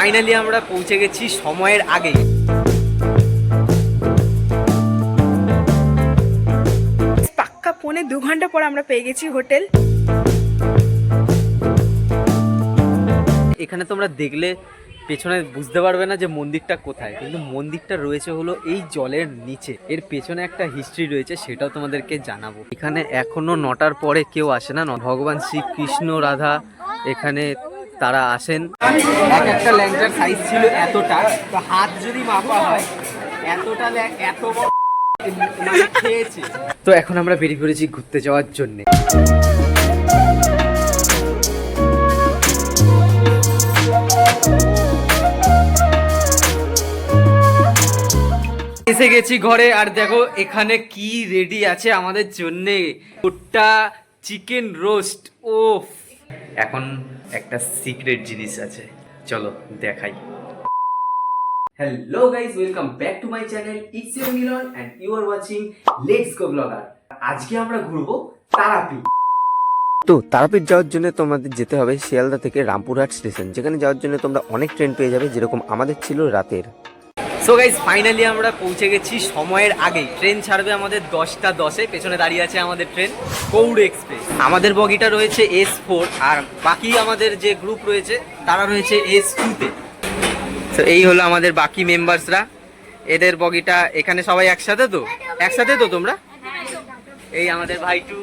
Finally আমরা পৌঁছে গেছি সময়ের আগেই। পাক্কা 1.5-2 ঘন্টা পর আমরা পেয়ে গেছি হোটেল। এখানে তোমরা দেখলে পেছনে বুঝতে পারবে না যে মন্দিরটা কোথায়, কিন্তু মন্দিরটা রয়েছে হলো এই জলের নিচে। এর পেছনে একটা হিস্ট্রি রয়েছে, সেটাও তোমাদেরকে জানাবো। এখানে এখনো 9টার পরে কেউ আসে না। ভগবান শ্রীকৃষ্ণ রাধা এখানে তারা আসেন। এক একটা ল্যাংচার সাইজ ছিল এতটা, তো হাত যদি মাপা হয় এতটা এত বড় মানে খেয়েছে। তো এখন আমরা বেরিয়ে পড়েছি ঘুরতে যাওয়ার জন্য। এসে গেছি ঘরে, আর দেখো এখানে কি রেডি আছে আমাদের জন্য। গোটা চিকেন রোস্ট। ও এখন একটা সিক্রেট জিনিস আছে, চলো দেখাই। Hello guys, welcome back to my channel. It's your Milan and you are watching let's go blogger. আজকে আমরা ঘুরবো তারাপীঠ। তো তারাপীঠ যাওয়ার জন্য তোমাদের যেতে হবে শিয়ালদা থেকে রামপুরহাট স্টেশন, যেখানে যাওয়ার জন্য তোমরা অনেক ট্রেন পেয়ে যাবে, যেরকম আমাদের ছিল রাতের। সো গাইস, ফাইনালি আমরা পৌঁছে গেছি সময়ের আগেই। ট্রেন ছাড়বে আমাদের 10টা 10-এ। পেছনে দাঁড়িয়ে আছে আমাদের ট্রেন গৌড় এক্সপ্রেস। আমাদের বগিটা রয়েছে S4, আর বাকি আমাদের যে গ্রুপ রয়েছে তারা রয়েছে S2-তে। তো এই হলো আমাদের বাকি মেম্বার্সরা, এদের বগিটা। এখানে সবাই একসাথে তো তোমরা। এই আমাদের ভাইটু,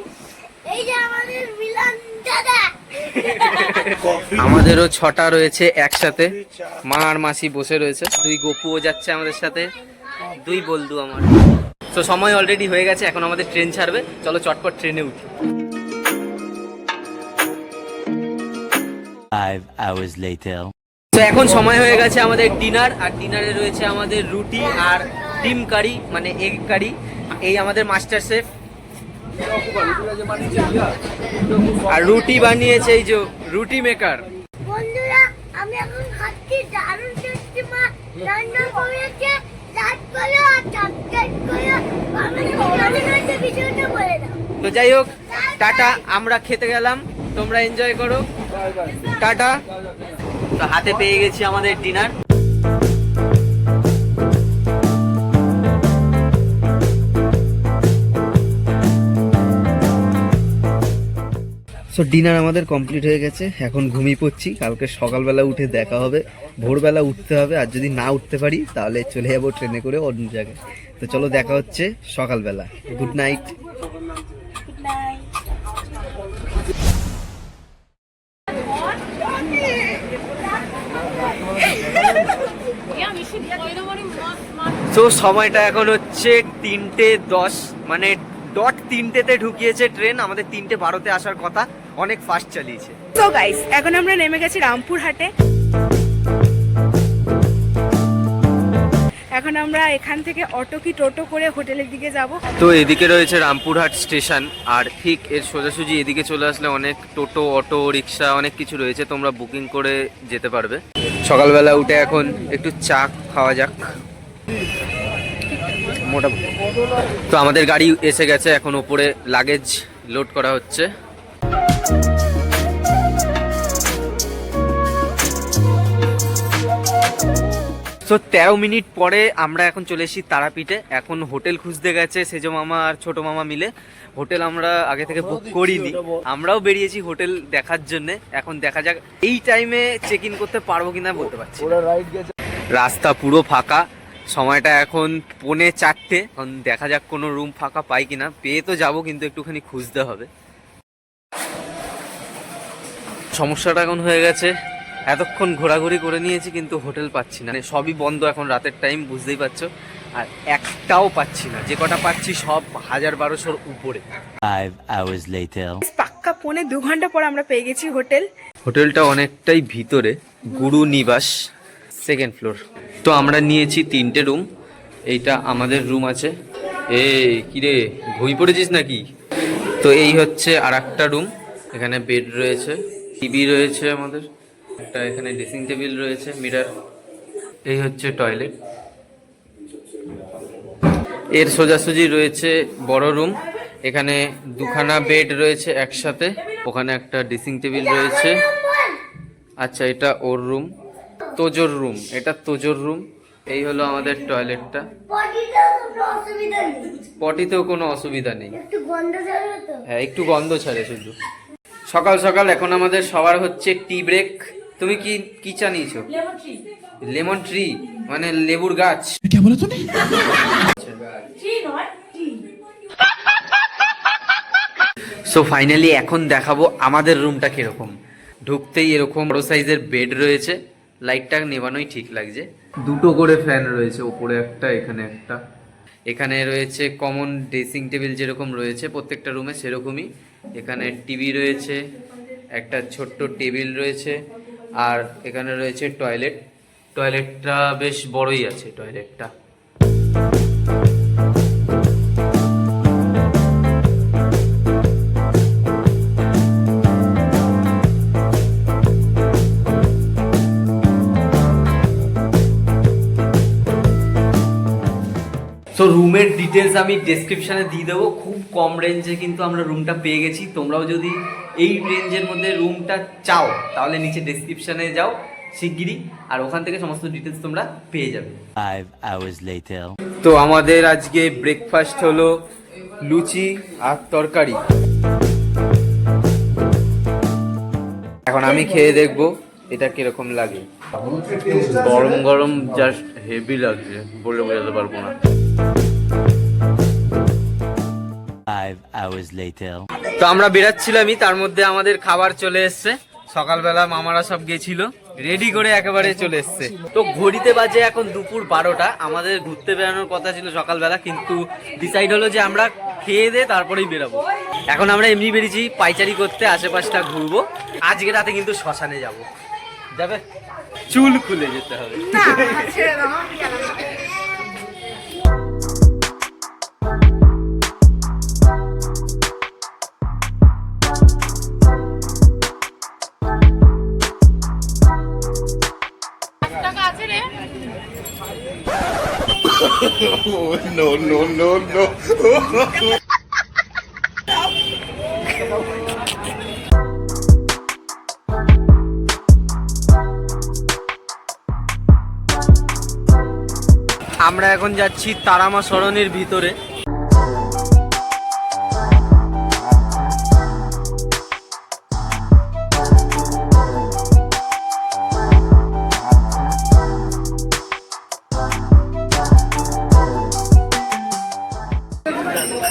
এই যে আমাদের মিলন দাদা। আমাদেরও 6টা রয়েছে একসাথে। মা আর মাসি বসে রয়েছে, 2 গপুও যাচ্ছে আমাদের সাথে, 2 বলদু আমার। তো সময় অলরেডি হয়ে গেছে, এখন আমাদের ট্রেন ছাড়বে। চলো চটপট ট্রেনে উঠি। 5 hours later. তো এখন সময় হয়ে গেছে আমাদের ডিনার, আর ডিনারে রয়েছে আমাদের রুটি আর ডিম কারি, মানে এগ কারি। এই আমাদের মাস্টার শেফ। আর রুটি বানিয়েছে এই যে রুটি মেকার। বন্ধুরা, আমি এখন খাচ্ছি দারুণ টেস্টি মা রান্না করেছে। লাইক করো আর সাবস্ক্রাইব করো। আমাদের ভিডিওটা বলে দাও। তো যাই হোক, টাটা। আমরা খেতে গেলাম, তোমরা এনজয় করো। টাটা। তো হাতে পেয়ে গেছি আমাদের ডিনার। সো ডিনার আমাদের কমপ্লিট হয়ে গেছে, এখন ঘুমিয়ে পড়ছি। কালকে সকালবেলা উঠে দেখা হবে, ভোরবেলা উঠতে হবে, আর যদি না উঠতে পারি তাহলে চলে যাবো ট্রেনে করে অন্য জায়গায়। তো চলো দেখা হচ্ছে সকালবেলা। Good night. তো সময়টা এখন হচ্ছে 3:10, মানে ডট 3টেতে ঢুকিয়েছে ট্রেন। আমাদের 3:12-তে আসার কথা, অনেক ফাস্ট চালিয়েছে। তো গাইস, এখন আমরা নেমে গেছি রামপুরহাটে। এখন আমরা এখান থেকে অটো কি টোটো করে হোটেলের দিকে যাব। তো এদিকে রয়েছে রামপুরহাট স্টেশন, আর ঠিক এর সোজাসুজি এদিকে চলে আসলে অনেক টোটো, অটো রিক্সা অনেক কিছু রয়েছে, তোমরা বুকিং করে যেতে পারবে। সকালবেলা উঠে এখন একটু চা খাওয়া যাক মোটামুটি। তো আমাদের গাড়ি এসে গেছে, এখন উপরে লাগেজ লোড করা হচ্ছে। তো 13 মিনিট পরে আমরা এখন চলে এসেছি তারাপীঠে। এখন হোটেল খুঁজতে গেছে সেজো মামা আর ছোট মামা মিলে। হোটেল আমরা আগে থেকে বুক করিনি, আমরাও বেরিয়েছি হোটেল দেখার জন্য। এখন দেখা যাক এই টাইমে চেক ইন করতে পারবো কিনা বলতে পারছি না। রাস্তা পুরো ফাঁকা, সময়টা এখন 3:45। এখন দেখা যাক কোনো রুম ফাঁকা পাই কিনা। পেয়ে তো যাবো, কিন্তু একটুখানি খুঁজতে হবে। সমস্যাটা এখন হয়ে গেছে, এতক্ষণ ঘোরাঘুরি করে নিয়েছি কিন্তু হোটেল পাচ্ছি না। মানে সবই বন্ধ এখন, রাতের টাইম বুঝতেই পারছো। আর একটাও পাচ্ছি না, যে কটা পাচ্ছি সব 1000-1200-র উপরে। 5 hours later. পাক্কা 1.5-2 ঘন্টা পর আমরা পেয়ে গেছি হোটেল। হোটেলটা অনেকটাই ভিতরে, গুরু নিবাস, 2nd ফ্লোর। তো আমরা নিয়েছি 3টে রুম। এইটা আমাদের রুম আছে। কিরে ঘুমিয়ে পড়েছিস নাকি? তো এই হচ্ছে আর একটা রুম, এখানে বেড রয়েছে, টিভি রয়েছে আমাদের একটা, এখানে ড্রেসিং টেবিল রয়েছে, মিরর। এই হচ্ছে টয়লেট। এর সোজাসুজি রয়েছে বড় রুম, এখানে 2খানা বেড রয়েছে একসাথে, ওখানে একটা ড্রেসিং টেবিল রয়েছে। আচ্ছা, এটা ওর রুম। তোজোর রুম, এটা তোজোর রুম। এই হলো আমাদের টয়লেটটা। পটিতেও কোনো অসুবিধা নেই। একটু গন্ধ ছাড়বে তো? হ্যাঁ, একটু গন্ধ ছাড়ে শুধু। সকাল সকাল এখন আমাদের সবার হচ্ছে টি ব্রেক। তুমি কি কি চা নিয়েছো? লেমন ট্রি মানে লেবুর গাছ। সো ফাইনালি এখন দেখাবো আমাদের রুমটা কিরকম। ঢুকতেই এরকম বড় সাইজের বেড রয়েছে, লাইটটা নেভানোই ঠিক লাগছে। দুটো করে ফ্যান রয়েছে, উপরে একটা এখানে একটা। এখানে রয়েছে কমন ড্রেসিং টেবিল যেরকম রয়েছে প্রত্যেকটা রুমে সেরকমই। এখানে টিভি রয়েছে, একটা ছোট্ট টেবিল রয়েছে, আর এখানে রয়েছে টয়লেট। টয়লেটটা বেশ বড়ই আছে টয়লেটটা। তো রুমের ডিটেলস আমি ডেসক্রিপশানে দিয়ে দেবো। খুব কম রেঞ্জে কিন্তু আমরা রুমটা পেয়ে গেছি। তোমরাও যদি এই রেঞ্জের মধ্যে রুমটা চাও তাহলে নিচে ডেসক্রিপশানে যাও শিগগিরই, আর ওখান থেকে সমস্ত ডিটেলস তোমরা পেয়ে যাবে। 5 hours later. তো আমাদের আজকে ব্রেকফাস্ট হলো লুচি আর তরকারি। এখন আমি খেয়ে দেখবো এটা কিরকম লাগে। গরম গরম জাস্ট হেভি লাগছে, বলে বোঝাতে পারবো না। 5 hours later. তো আমরা বেরাচ্ছিলামই, তার মধ্যে আমাদের খাবার চলে এসছে। সকালবেলা মামারা সব গেছিল, রেডি করে একেবারে চলে এসছে। তো ঘড়িতে বাজে এখন দুপুর 12টা। আমাদের ঘুরতে বেরানোর কথা ছিল সকালবেলা, কিন্তু ডিসাইড হলো যে আমরা খেয়ে দিয়ে তারপরেই বেরাবো। এখন আমরা এমনি বেরিয়েছি পাইচারি করতে, আশেপাশটা ঘুরবো। আজকে রাতে কিন্তু শ্মশানে যাবো। যাবে? চুল খুলে যেতে হবে। আমরা এখন যাচ্ছি তারামা সরণির ভিতরে।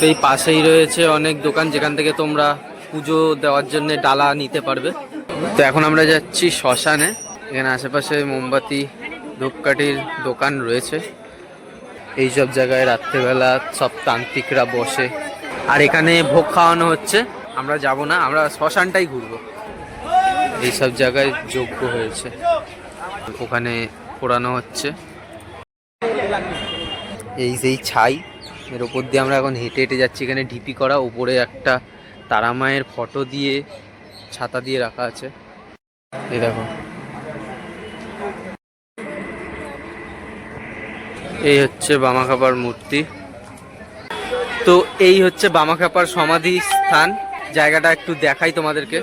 তো এই পাশেই রয়েছে অনেক দোকান যেখান থেকে তোমরা পুজো দেওয়ার জন্য ডালা নিতে পারবে। তো এখন আমরা যাচ্ছি শ্মশানে। এখানে আশেপাশে মোমবাতি ধূপকাঠির দোকান রয়েছে। এইসব জায়গায় রাত্রেবেলা সব তান্ত্রিকরা বসে, আর এখানে ভোগ খাওয়ানো হচ্ছে। আমরা যাব না, আমরা শ্মশানটাই ঘুরবো। এইসব জায়গায় যজ্ঞ হয়েছে, ওখানে পোড়ানো হচ্ছে। এই সেই ছাই, এর ওপর দিয়ে আমরা এখন হেঁটে হেঁটে যাচ্ছি। এখানে ঢিপি করা, উপরে একটা তারা মায়ের ফটো দিয়ে ছাতা দিয়ে রাখা আছে। এই দেখো, এই হচ্ছে বামাখ্যাপার মূর্তি। তো এই হচ্ছে বামাখ্যাপার সমাধি স্থান। জায়গাটা একটু দেখাই তোমাদেরকে।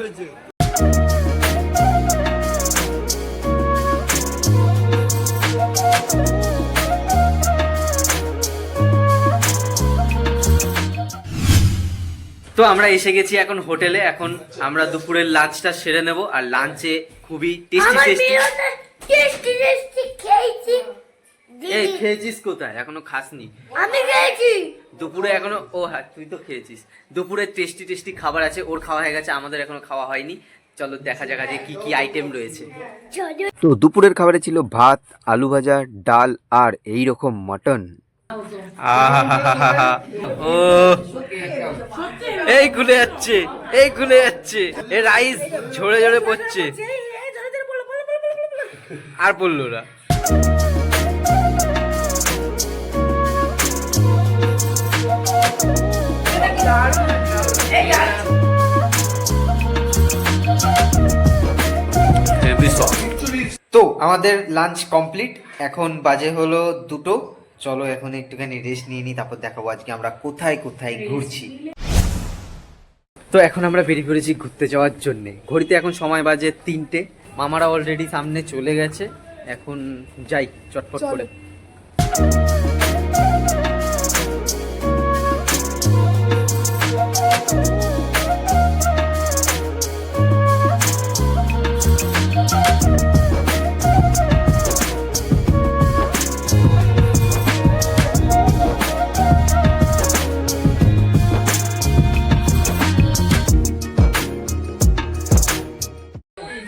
তো আমরা এসে গেছি এখন হোটেলে। এখন আমরা দুপুরের লাঞ্চটা সেরে নেব, আর লাঞ্চে খুবই টেস্টি খেয়েছি। এই খেয়েছিস কোথায়? এখনো খাসনি? আমি খেয়েছি দুপুরে এখনো। ও হ্যাঁ, তুই তো খেয়েছিস। দুপুরে টেস্টি খাবার আছে, ওর খাওয়া হয়ে গেছে, আমাদের এখনো খাওয়া হয়নি। চলো দেখা যাক যে কি কি আইটেম রয়েছে। তো দুপুরের খাবারে ছিল ভাত, আলু ভাজা, ডাল আর এই রকম মটন। ও এই খুলে যাচ্ছে, এই খুলে যাচ্ছে, এই রাইস ঝরে ঝরে পড়ছে। আর পড়লো না। তো আমাদের লাঞ্চ কমপ্লিট, এখন বাজে হলো 2টো। চলো এখন একটুখানি রেস্ট নিয়ে নিই, তারপর দেখাবো আজকে আমরা কোথায় কোথায় ঘুরছি। তো এখন আমরা বেরিয়ে পড়েছি ঘুরতে যাওয়ার জন্যে। ঘড়িতে এখন সময় বাজে 3টে। মামারা অলরেডি সামনে চলে গেছে, এখন যাই চটপট চলো। করে।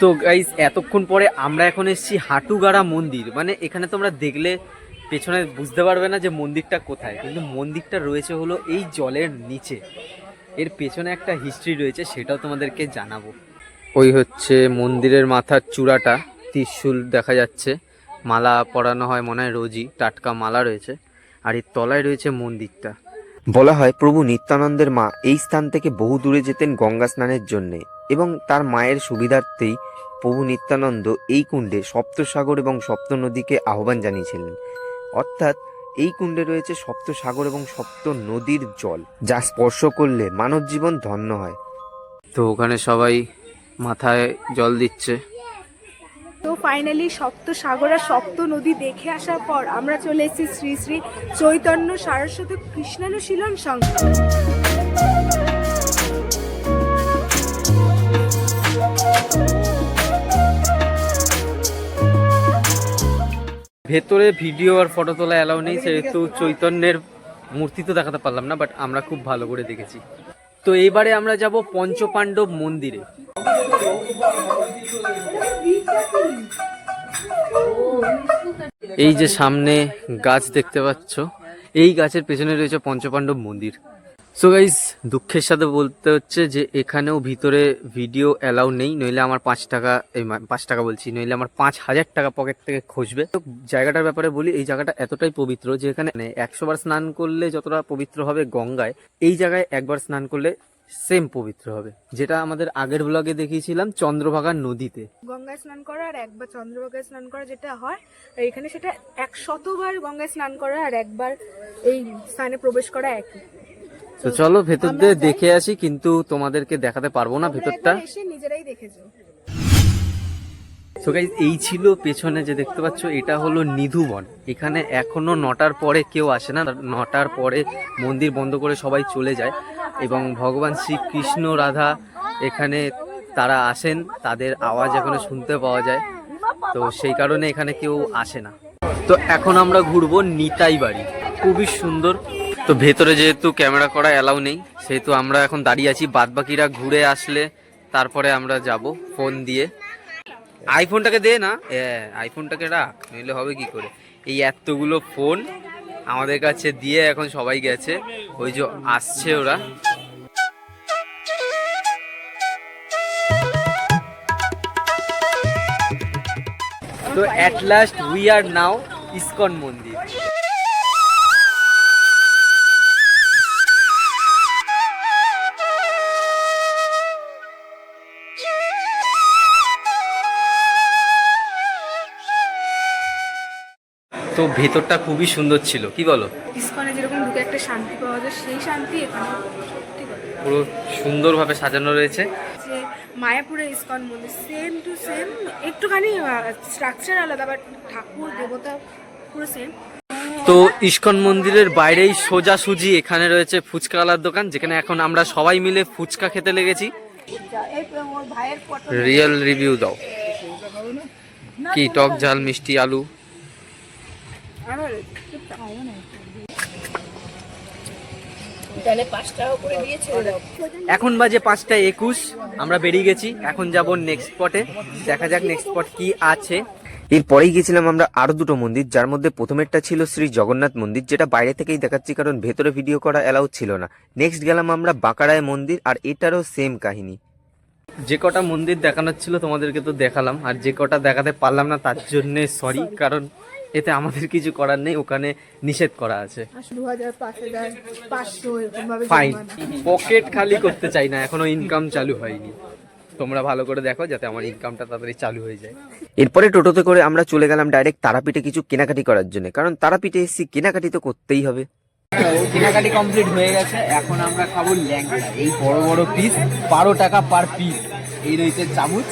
তো গাইস এতক্ষণ পরে আমরা এখন এসেছি হাটুগাড়া মন্দির। মানে এখানে তোমরা দেখলে পেছনে বুঝতে পারবে না যে মন্দিরটা কোথায়, কিন্তু মন্দিরটা রয়েছে হলো এই জলের নিচে। এর পেছনে একটা হিস্ট্রি রয়েছে, সেটাও তোমাদেরকে জানাবো। ওই হচ্ছে মন্দিরের মাথার চূড়াটা, ত্রিশূল দেখা যাচ্ছে, মালা পরানো হয় মনে হয় রোজই, টাটকা মালা রয়েছে। আর এর তলায় রয়েছে মন্দিরটা। বলা হয় প্রভু নিত্যানন্দের মা এই স্থান থেকে বহু দূরে যেতেন গঙ্গা স্নানের জন্যে, এবং তার মায়ের সুবিধার্থেই প্রভু নিত্যানন্দ এই কুণ্ডে সপ্তসাগর এবং সপ্ত নদীকে আহ্বান জানিয়েছিলেন। অর্থাৎ এই কুণ্ডে রয়েছে সপ্ত সাগর এবং সপ্ত নদীর জল, যা স্পর্শ করলে মানব জীবন ধন্য হয়। তো ওখানে সবাই মাথায় জল দিচ্ছে। তো ফাইনালি সপ্ত সাগর আর সপ্ত নদী দেখে আসার পর আমরা চলে এসেছি শ্রী শ্রী চৈতন্য সারস্বতী কৃষ্ণানুশীলন সংঘ। ভেতরে ভিডিও আর ফটো তোলা অ্যালাউ নেই, সেহেতু চৈতন্যের মূর্তি তো দেখাতে পারলাম না, বাট আমরা খুব ভালো করে দেখেছি। তো এইবারে আমরা যাব পঞ্চপাণ্ডব মন্দিরে। এই যে সামনে গাছ দেখতে পাচ্ছ, এই গাছের পেছনে রয়েছে পঞ্চপাণ্ডব মন্দির। সো গাইস দুঃখের সাথে বলতে হচ্ছে যে এখানেও ভিতরে ভিডিও অ্যালাউ নেই, নইলে আমার 5 টাকা, এই 5 টাকা বলছি, নইলে আমার 5000 টাকা পকেট থেকে খসবে। তো জায়গাটার ব্যাপারে বলি, এই জায়গাটা এতটাই পবিত্র যে এখানে 100 বার স্নান করলে যতটা পবিত্র হবে গঙ্গায়, এই জায়গায় একবার স্নান করলে সেম পবিত্র হবে। যেটা আমাদের আগের ব্লগে দেখিয়েছিলাম চন্দ্রভাগা নদীতে। গঙ্গায় স্নান করা আর একবার চন্দ্রভাগায় স্নান করা যেটা হয়, আর এখানে সেটা 100 বার গঙ্গায় স্নান করা আর একবার এই স্থানে প্রবেশ করা একই। তো চলো ভেতর দিয়ে দেখে আসি, কিন্তু তোমাদেরকে দেখাতে পারবো না ভেতরটা। তোমরা এসে নিজেরাই দেখেছো। তো গাইস এই ছিল পেছনে যে দেখতে পাচ্ছ, এটা হলো নিধুবন। এখানে এখনো 9টার পরে কেউ আসে না, 9টার পরে মন্দির বন্ধ করে সবাই চলে যায়, এবং ভগবান শ্রীকৃষ্ণ রাধা এখানে তারা আসেন, তাদের আওয়াজ এখনো শুনতে পাওয়া যায়। তো সেই কারণে এখানে কেউ আসে না। তো এখন আমরা ঘুরবো নিতাই বাড়ি, খুবই সুন্দর। তো ভেতরে যেহেতু ক্যামেরা করা অ্যালাউ নেই, সেহেতু আমরা এখন দাঁড়িয়ে আছি, বাদবাকিরা ঘুরে আসলে তারপরে আমরা যাব ফোন দিয়ে। আইফোনটাকে দে না, আইফোনটাকে রাখ, নইলে হবে কি করে। এই এতগুলো ফোন আমাদের কাছে দিয়ে এখন সবাই গেছে, ওই যে আসছে ওরা। তো at last we are now ISKCON মন্দির। তো ভেতরটা খুবই সুন্দর ছিল, কি বলো? ইসকনে যেরকম ঢুকে একটা শান্তি পাওয়া যায়, সেই শান্তি এখানে সত্যি কথা। পুরো সুন্দরভাবে সাজানো রয়েছে। যে মায়াপুরের ইসকন মন্দির সেম টু সেম, একটুখানি স্ট্রাকচার আলাদা, বাট ঠাকুর দেবতা পুরো সেম। তো ইসকন মন্দিরের বাইরেই সোজাসুজি এখানে রয়েছে ফুচকাওয়ালার দোকান, যেখানে এখন আমরা সবাই মিলে ফুচকা খেতে লেগেছি। রিয়েল রিভিউ দাও, কি টক ঝাল মিষ্টি আলু। এখন বাজে 5টা 21, আমরা বেরিয়ে গেছি, এখন যাব নেক্সট স্পটে। দেখা যাক নেক্সট স্পট কি আছে। এরপরেই গেছিলাম আমরা আরো দুটো মন্দির, যার মধ্যে প্রথমেরটা ছিল শ্রী জগন্নাথ মন্দির, যেটা বাইরে থেকেই দেখাচ্ছি কারণ ভেতরে ভিডিও করা অ্যালাউ ছিল না। নেক্সট গেলাম আমরা বাঁকারায় মন্দির, আর এটারও সেম কাহিনী। যে কটা মন্দির দেখানোর ছিল তোমাদেরকে তো দেখালাম, আর যে কটা দেখাতে পারলাম না তার জন্য সরি, কারণ এতে আমাদের কিছু করার নেই, ওখানে নিষেধ করা আছে। 2000, 5000, 500 এরকম ভাবে ফাইন, পকেট খালি করতে চাই না, এখনো ইনকাম চালু হয়নি। তোমরা ভালো করে দেখো যাতে আমার ইনকামটা তাড়াতাড়ি চালু হয়ে যায়। এরপরে টোটোতে করে আমরা চলে গেলাম ডাইরেক্ট তারাপীঠে কিছু কেনাকাটি করার জন্য, কারণ তারাপীঠে এসেছি, কেনাকাটি তো করতেই হবে। কেনাকাটি কমপ্লিট হয়ে গেছে, এখন আমরা খাবো ল্যাংচা। এই বড় বড় পিস 12 টাকা পার পিস। এই রয়েছে চামচ,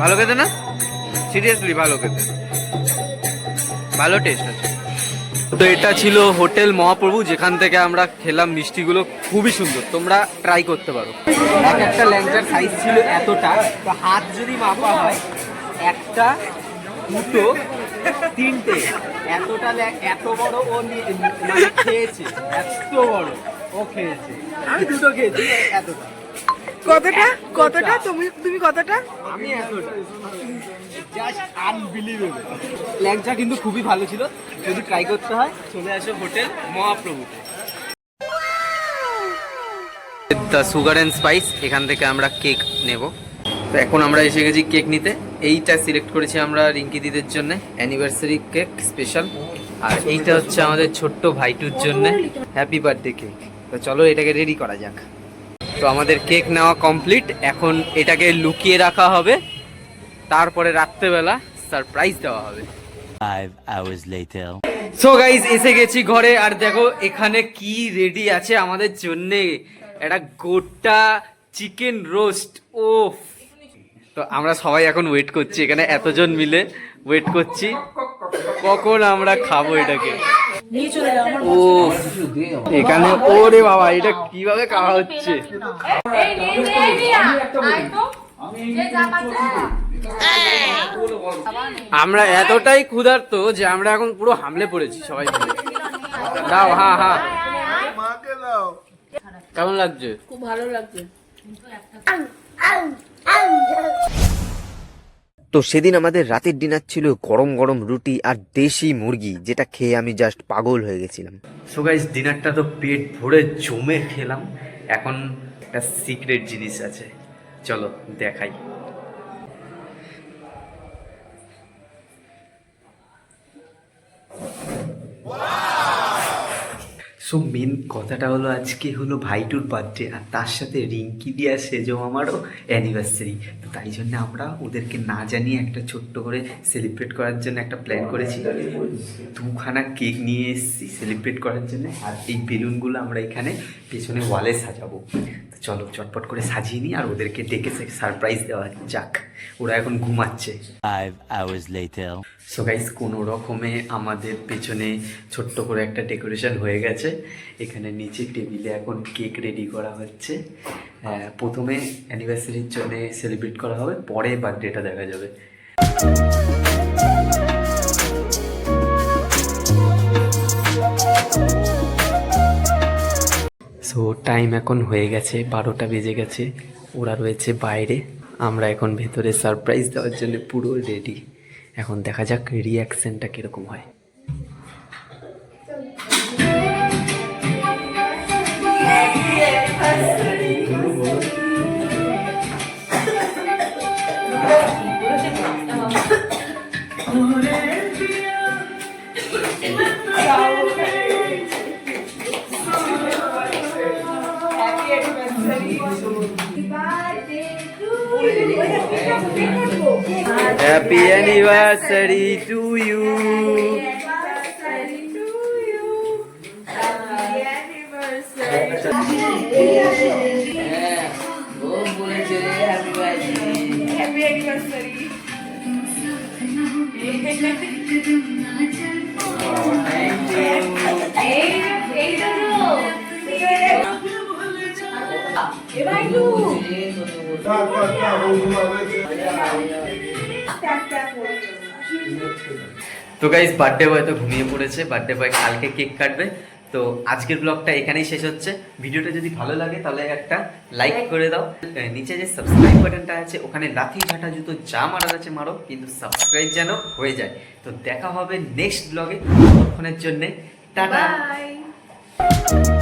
ভালো খেতে না, সিরিয়াসলি ভালো খেতে, ভালো টেস্ট আছে। তো এটা ছিল হোটেল মহাপ্রভু, যেখান থেকে আমরা খেলাম মিষ্টিগুলো, খুবই সুন্দর, তোমরা ট্রাই করতে পারো। এক একটা ল্যাংচার সাইজ ছিল এতটা, তো হাত যদি মাপা হয়, একটা, দুটো, তিনটে, এতটা এত বড় ও মানে খেয়েছে, এত বড় ও খেয়েছে, আমি দুটো খেয়েছি এতটা। কতটা তুমি কতটা? আমি এতটা, জাস্ট আনবিলিভেবল। ল্যাংচা কিন্তু খুবই ভালো ছিল, যদি ট্রাই করতে হয় চলে আসো হোটেল মহাপ্রভুতে। দ্য সুগার অ্যান্ড স্পাইস, এখান থেকে আমরা কেক নেব। তো এখন আমরা এসে গেছি কেক নিতে। এইটা সিলেক্ট করেছি আমরা রিঙ্কি দিদের জন্য, অ্যানিভার্সারি কেক স্পেশাল। আর এইটা হচ্ছে আমাদের ছোট্ট ভাইটুর জন্য হ্যাপি বার্থডে কেক। তো চলো এটাকে রেডি করা যাক। তো আমাদের কেক নেওয়া কমপ্লিট, এখন এটাকে লুকিয়ে রাখা হবে, তারপরে রাত্রেবেলা সারপ্রাইজ দেওয়া হবে। 5 hours later. সো গাইজ এসে গেছি ঘরে, আর দেখো এখানে কি রেডি আছে আমাদের জন্য, একটা গোটা চিকেন রোস্ট। ও তো আমরা সবাই এখন ওয়েট করছি, এখানে এতজন মিলে ওয়েট করছি কখন আমরা খাবো এটাকে। ও এখানে, ওরে বাবা, এটা কিভাবে খাওয়া হচ্ছে। আমরা এতটাই ক্ষুধার্ত যে আমরা এখন পুরো হামলে পড়েছি সবাই মিলে। দাও, হ্যাঁ হ্যাঁ, কেমন লাগছে? খুব ভালো লাগছে। তো সেদিন আমাদের রাতের ডিনার ছিল গরম গরম রুটি আর দেশি মুরগি, যেটা খেয়ে আমি জাস্ট পাগল হয়ে গেছিলাম। সো গাইস ডিনারটা তো পেট ভরে জমে খেলাম, এখন একটা সিক্রেট জিনিস আছে, চলো দেখাই। সো মেন কথাটা হলো, আজকে হলো ভাইটুর বার্থডে, আর তার সাথে রিঙ্কি দিয়া সেজো আমারও অ্যানিভার্সারি। তো তাই জন্য আমরা ওদেরকে না জানিয়ে একটা ছোট্ট করে সেলিব্রেট করার জন্য একটা প্ল্যান করেছি। 2খানা কেক নিয়ে এসেছি সেলিব্রেট করার জন্য, আর এই বেলুনগুলো আমরা এখানে পেছনে ওয়ালে সাজাবো। তো চলো চটপট করে সাজিয়ে নিই, আর ওদেরকে ডেকে সারপ্রাইজ দেওয়া যাক। ওরা এখন ঘুমাচ্ছে। 5 hours later. সো গাইস কোনো রকমে আমাদের পেছনে ছোট্ট করে একটা ডেকোরেশন হয়ে গেছে। এখানে নিচে টেবিলে এখন কেক রেডি করা হচ্ছে। প্রথমে অ্যানিভার্সারির জন্য সেলিব্রেট করা হবে, পরে বার্থডেটা দেখা যাবে। সো টাইম এখন হয়ে গেছে 12টা বেজে গেছে, ওরা রয়েছে বাইরে, আমরা এখন ভেতরে সারপ্রাইজ দেওয়ার জন্য পুরো রেডি। এখন দেখা যাক রিয়াকশনটা কিরকম হয়। Happy anniversary to you. Happy anniversary. তো গাইস বার্থডে বয় তো ঘুমিয়ে পড়েছে, বার্থডে বয় কালকে কেক কাটবে। তো আজকের ব্লগটা এখানেই শেষ হচ্ছে। ভিডিওটা যদি ভালো লাগে তাহলে একটা লাইক করে দাও, নিচে যে সাবস্ক্রাইব বাটনটা আছে ওখানে লাথি ঝাঁটা জুতো যা মারা আছে মারো, কিন্তু সাবস্ক্রাইব যেন হয়ে যায়। তো দেখা হবে নেক্সট ব্লগে, ততক্ষণের জন্যে টাটা। Bye.